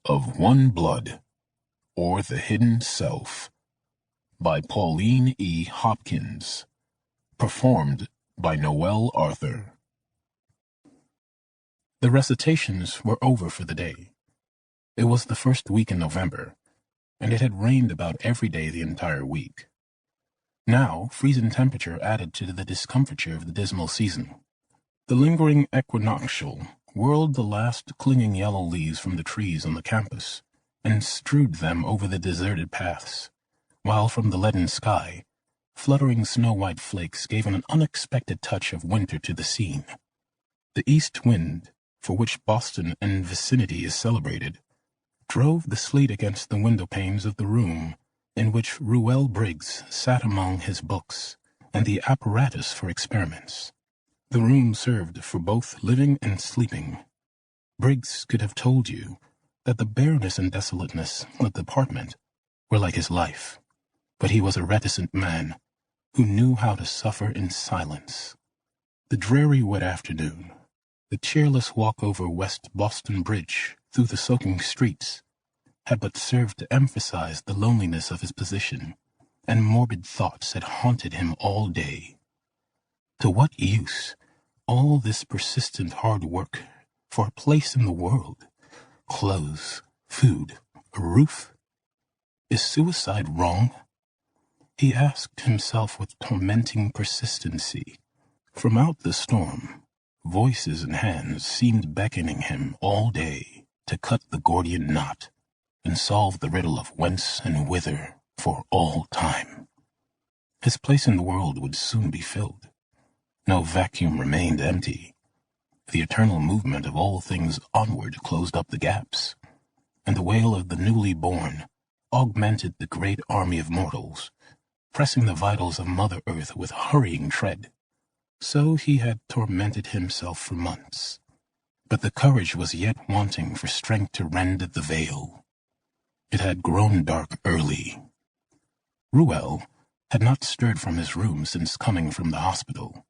Of One Blood, or The Hidden Self, by Pauline E. Hopkins, performed by Noel Arthur. The recitations were over for the day. It was the first week in November, and it had rained about every day the entire week. Now, freezing temperature added to the discomfiture of the dismal season. The lingering equinoctial whirled the last clinging yellow leaves from the trees on the campus and strewed them over the deserted paths, while from the leaden sky, fluttering snow-white flakes gave an unexpected touch of winter to the scene. The east wind, for which Boston and vicinity is celebrated, drove the sleet against the window panes of the room in which Ruel Briggs sat among his books and the apparatus for experiments. The room served for both living and sleeping. Briggs could have told you that the bareness and desolateness of the apartment were like his life, but he was a reticent man who knew how to suffer in silence. The dreary wet afternoon, the cheerless walk over West Boston Bridge through the soaking streets, had but served to emphasize the loneliness of his position, and morbid thoughts had haunted him all day. To what use all this persistent hard work for a place in the world, clothes, food, a roof? Is suicide wrong? He asked himself with tormenting persistency. From out the storm, voices and hands seemed beckoning him all day to cut the Gordian knot and solve the riddle of whence and whither for all time. His place in the world would soon be filled. No vacuum remained empty. The eternal movement of all things onward closed up the gaps, and the wail of the newly born augmented the great army of mortals, pressing the vitals of Mother Earth with hurrying tread. So he had tormented himself for months, but the courage was yet wanting for strength to rend the veil. It had grown dark early. Ruel had not stirred from his room since coming from the hospital,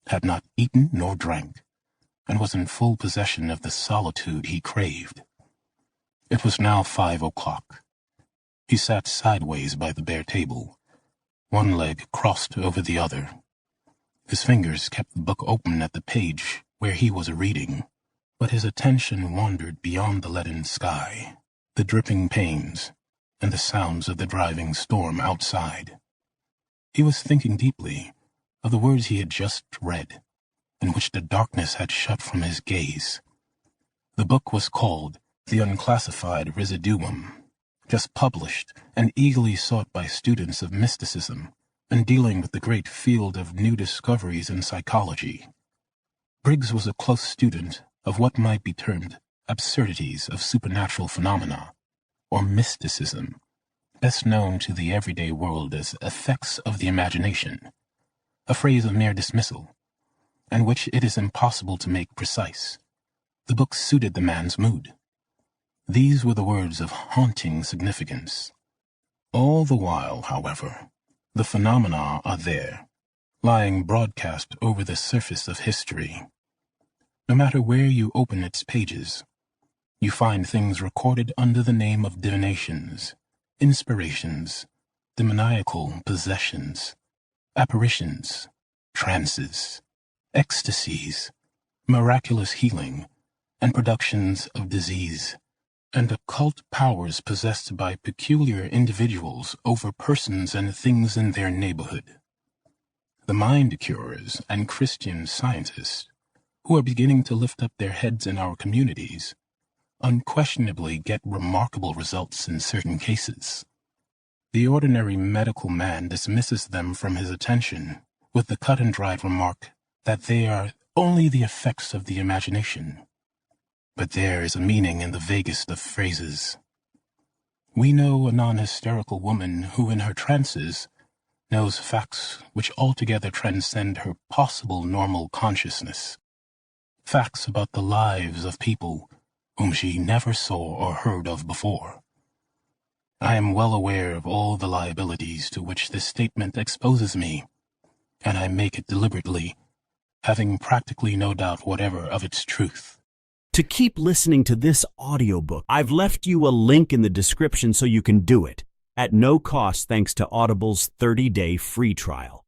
had not eaten nor drank, and was in full possession of the solitude he craved. It was now 5 o'clock. He sat sideways by the bare table, one leg crossed over the other. His fingers kept the book open at the page where he was reading, but his attention wandered beyond the leaden sky, the dripping panes, and the sounds of the driving storm outside. He was thinking deeply of the words he had just read, in which the darkness had shut from his gaze. The book was called The Unclassified Residuum, just published and eagerly sought by students of mysticism and dealing with the great field of new discoveries in psychology. Briggs was a close student of what might be termed absurdities of supernatural phenomena, or mysticism, best known to the everyday world as effects of the imagination, a phrase of mere dismissal, and which it is impossible to make precise. The book suited the man's mood. These were the words of haunting significance. All the while, however, the phenomena are there, lying broadcast over the surface of history. No matter where you open its pages, you find things recorded under the name of divinations, inspirations, demoniacal possessions, apparitions, trances, ecstasies, miraculous healing, and productions of disease, and occult powers possessed by peculiar individuals over persons and things in their neighborhood. The mind curers and Christian scientists, who are beginning to lift up their heads in our communities, unquestionably get remarkable results in certain cases. The ordinary medical man dismisses them from his attention with the cut-and-dried remark that they are only the effects of the imagination. But there is a meaning in the vaguest of phrases. We know a non-hysterical woman who in her trances knows facts which altogether transcend her possible normal consciousness, facts about the lives of people whom she never saw or heard of before. I am well aware of all the liabilities to which this statement exposes me, and I make it deliberately, having practically no doubt whatever of its truth. to keep listening to this audiobook. I've left you a link in the description so you can do it at no cost thanks to Audible's 30-day free trial.